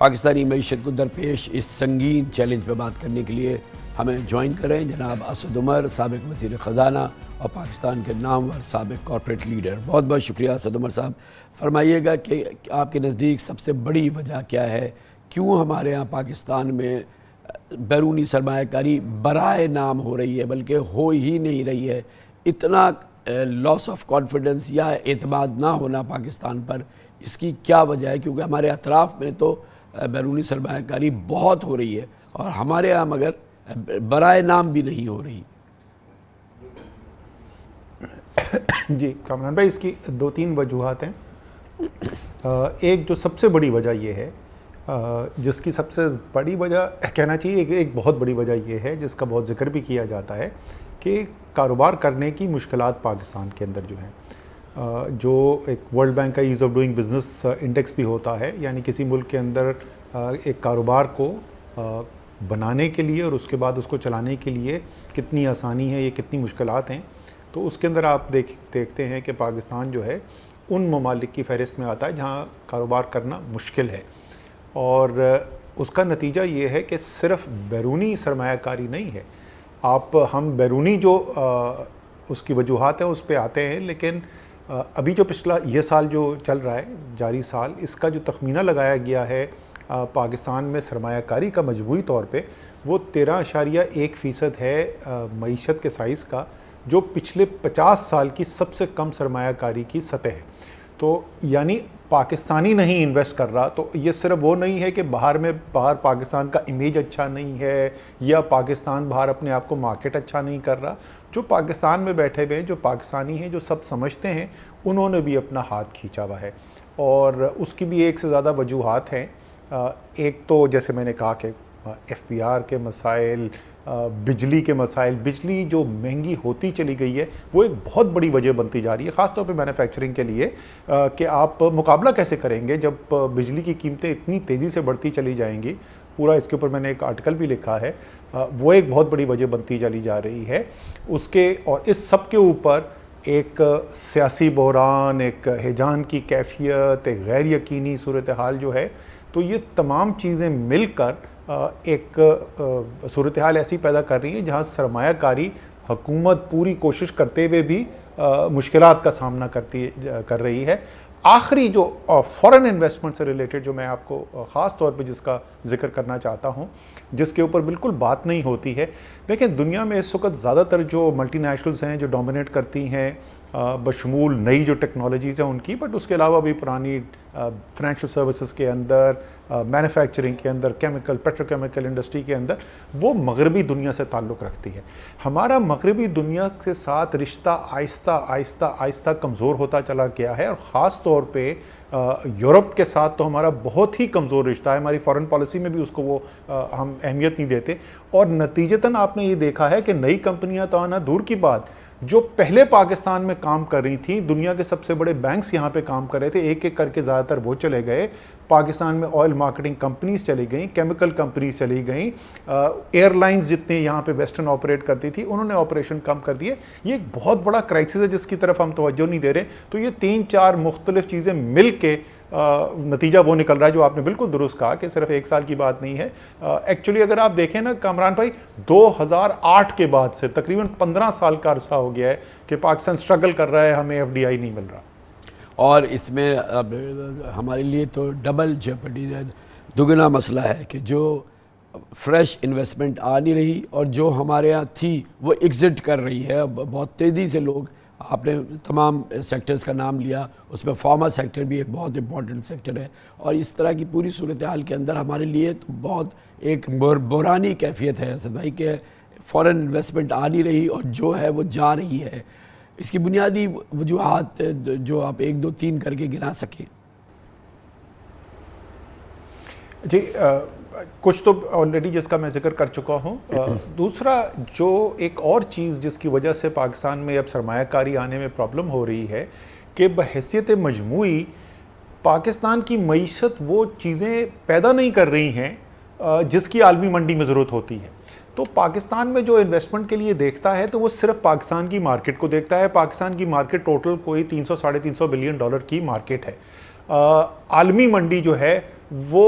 پاکستانی معیشت کو درپیش اس سنگین چیلنج پہ بات کرنے کے لیے ہمیں جوائن کر رہے ہیں جناب اسد عمر، سابق وزیر خزانہ اور پاکستان کے نامور سابق کارپوریٹ لیڈر۔ بہت بہت شکریہ اسد عمر صاحب۔ فرمائیے گا کہ آپ کے نزدیک سب سے بڑی وجہ کیا ہے، کیوں ہمارے یہاں پاکستان میں بیرونی سرمایہ کاری برائے نام ہو رہی ہے بلکہ ہو ہی نہیں رہی ہے؟ اتنا لاس آف کانفیڈنس یا اعتماد نہ ہونا پاکستان پر، اس کی کیا وجہ ہے؟ کیونکہ ہمارے اطراف میں تو بیرونی سرمایہ کاری بہت ہو رہی ہے اور ہمارے یہاں مگر برائے نام بھی نہیں ہو رہی۔ جی کامران بھائی، اس کی دو تین وجوہات ہیں۔ ایک جو سب سے بڑی وجہ یہ ہے، جس کی سب سے بڑی وجہ کہنا چاہیے، ایک بہت بڑی وجہ یہ ہے جس کا بہت ذکر بھی کیا جاتا ہے کہ کاروبار کرنے کی مشکلات پاکستان کے اندر جو ہیں، جو ایک ورلڈ بینک کا as of doing business index بھی ہوتا ہے، یعنی کسی ملک کے اندر ایک کاروبار کو بنانے کے لیے اور اس کے بعد اس کو چلانے کے لیے کتنی آسانی ہے، یہ کتنی مشکلات ہیں، تو اس کے اندر آپ دیکھتے ہیں کہ پاکستان جو ہے ان ممالک کی فہرست میں آتا ہے جہاں کاروبار کرنا مشکل ہے۔ اور اس کا نتیجہ یہ ہے کہ صرف بیرونی سرمایہ کاری نہیں ہے، ہم بیرونی جو اس کی وجوہات ہیں اس پہ آتے ہیں، لیکن ابھی جو پچھلا یہ سال جو چل رہا ہے، جاری سال، اس کا جو تخمینہ لگایا گیا ہے پاکستان میں سرمایہ کاری کا مجموعی طور پہ، وہ 13.1% ہے معیشت کے سائز کا، جو پچھلے 50 سال کی سب سے کم سرمایہ کاری کی سطح ہے۔ تو یعنی پاکستانی نہیں انویسٹ کر رہا، تو یہ صرف وہ نہیں ہے کہ باہر پاکستان کا امیج اچھا نہیں ہے یا پاکستان باہر اپنے آپ کو مارکیٹ اچھا نہیں کر رہا، جو پاکستان میں بیٹھے ہوئے ہیں، جو پاکستانی ہیں، جو سب سمجھتے ہیں، انہوں نے بھی اپنا ہاتھ کھینچا ہوا ہے۔ اور اس کی بھی ایک سے زیادہ وجوہات ہیں۔ ایک تو جیسے میں نے کہا کہ ایف پی آر کے مسائل، بجلی کے مسائل، بجلی جو مہنگی ہوتی چلی گئی ہے وہ ایک بہت بڑی وجہ بنتی جا رہی ہے، خاص طور پہ مینوفیکچرنگ کے لیے، کہ آپ مقابلہ کیسے کریں گے جب بجلی کی قیمتیں اتنی تیزی سے بڑھتی چلی جائیں گی۔ پورا اس کے اوپر میں نے ایک آرٹیکل بھی لکھا ہے، وہ ایک بہت بڑی وجہ بنتی چلی جا رہی ہے اس کے۔ اور اس سب کے اوپر ایک سیاسی بحران، ایک ہیجان کی کیفیت، ایک غیر یقینی صورتحال جو ہے، تو یہ تمام چیزیں مل کر ایک صورتحال ایسی پیدا کر رہی ہے جہاں سرمایہ کاری حکومت پوری کوشش کرتے ہوئے بھی مشکلات کا سامنا کر رہی ہے۔ آخری جو فورن انویسٹمنٹ سے ریلیٹڈ جو میں آپ کو خاص طور پہ جس کا ذکر کرنا چاہتا ہوں، جس کے اوپر بالکل بات نہیں ہوتی ہے، لیکن دنیا میں اس وقت زیادہ تر جو ملٹی نیشنلز ہیں جو ڈومینیٹ کرتی ہیں، بشمول نئی جو ٹیکنالوجیز ہیں ان کی، بٹ اس کے علاوہ بھی پرانی فائنینشیل سروسز کے اندر، مینوفیکچرنگ کے اندر، کیمیکل پیٹروکیمیکل انڈسٹری کے اندر، وہ مغربی دنیا سے تعلق رکھتی ہے۔ ہمارا مغربی دنیا کے ساتھ رشتہ آہستہ آہستہ آہستہ کمزور ہوتا چلا گیا ہے، اور خاص طور پہ یورپ کے ساتھ تو ہمارا بہت ہی کمزور رشتہ ہے، ہماری فارن پالیسی میں بھی اس کو ہم اہمیت نہیں دیتے، اور نتیجتاً آپ نے یہ دیکھا ہے کہ نئی کمپنیاں تو آنا دور کی بات، جو پہلے پاکستان میں کام کر رہی تھیں، دنیا کے سب سے بڑے بینکس یہاں پہ کام کر رہے تھے، ایک ایک کر کے زیادہ تر وہ چلے گئے، پاکستان میں آئل مارکیٹنگ کمپنیز چلی گئیں، کیمیکل کمپنیز چلی گئیں، ایئر لائنز جتنے یہاں پہ ویسٹرن آپریٹ کرتی تھی انہوں نے آپریشن کم کر دیے۔ یہ ایک بہت بڑا کرائسس ہے جس کی طرف ہم توجہ نہیں دے رہے۔ تو یہ 3-4 مختلف چیزیں مل کے نتیجہ وہ نکل رہا ہے جو آپ نے بالکل درست کہا کہ صرف ایک سال کی بات نہیں ہے۔ ایکچولی اگر آپ دیکھیں نا کامران بھائی، 2008 کے بعد سے تقریباً 15 سال کا عرصہ ہو گیا ہے کہ پاکستان سٹرگل کر رہا ہے، ہمیں ایف ڈی آئی نہیں مل رہا، اور اس میں اب ہمارے لیے تو ڈبل جیپٹی دگنا مسئلہ ہے کہ جو فریش انویسٹمنٹ آ نہیں رہی اور جو ہمارے ہاں تھی وہ ایگزٹ کر رہی ہے بہت تیزی سے۔ لوگ، آپ نے تمام سیکٹرز کا نام لیا، اس میں فارما سیکٹر بھی ایک بہت امپورٹنٹ سیکٹر ہے، اور اس طرح کی پوری صورتحال کے اندر ہمارے لیے تو بہت ایک بحرانی کیفیت ہے اسد بھائی کہ فورن انویسٹمنٹ آ نہیں رہی اور جو ہے وہ جا رہی ہے۔ اس کی بنیادی وجوہات جو آپ 1-2-3 کر کے گنا سکیں۔ جی کچھ تو آلریڈی جس کا میں ذکر کر چکا ہوں۔ دوسرا جو ایک اور چیز جس کی وجہ سے پاکستان میں اب سرمایہ کاری آنے میں پرابلم ہو رہی ہے کہ بحیثیت مجموعی پاکستان کی معیشت وہ چیزیں پیدا نہیں کر رہی ہیں جس کی عالمی منڈی میں ضرورت ہوتی ہے۔ تو پاکستان میں جو انویسٹمنٹ کے لیے دیکھتا ہے تو وہ صرف پاکستان کی مارکیٹ کو دیکھتا ہے۔ پاکستان کی مارکیٹ ٹوٹل کوئی 300-350 بلین ڈالر کی مارکیٹ ہے۔ عالمی منڈی جو ہے وہ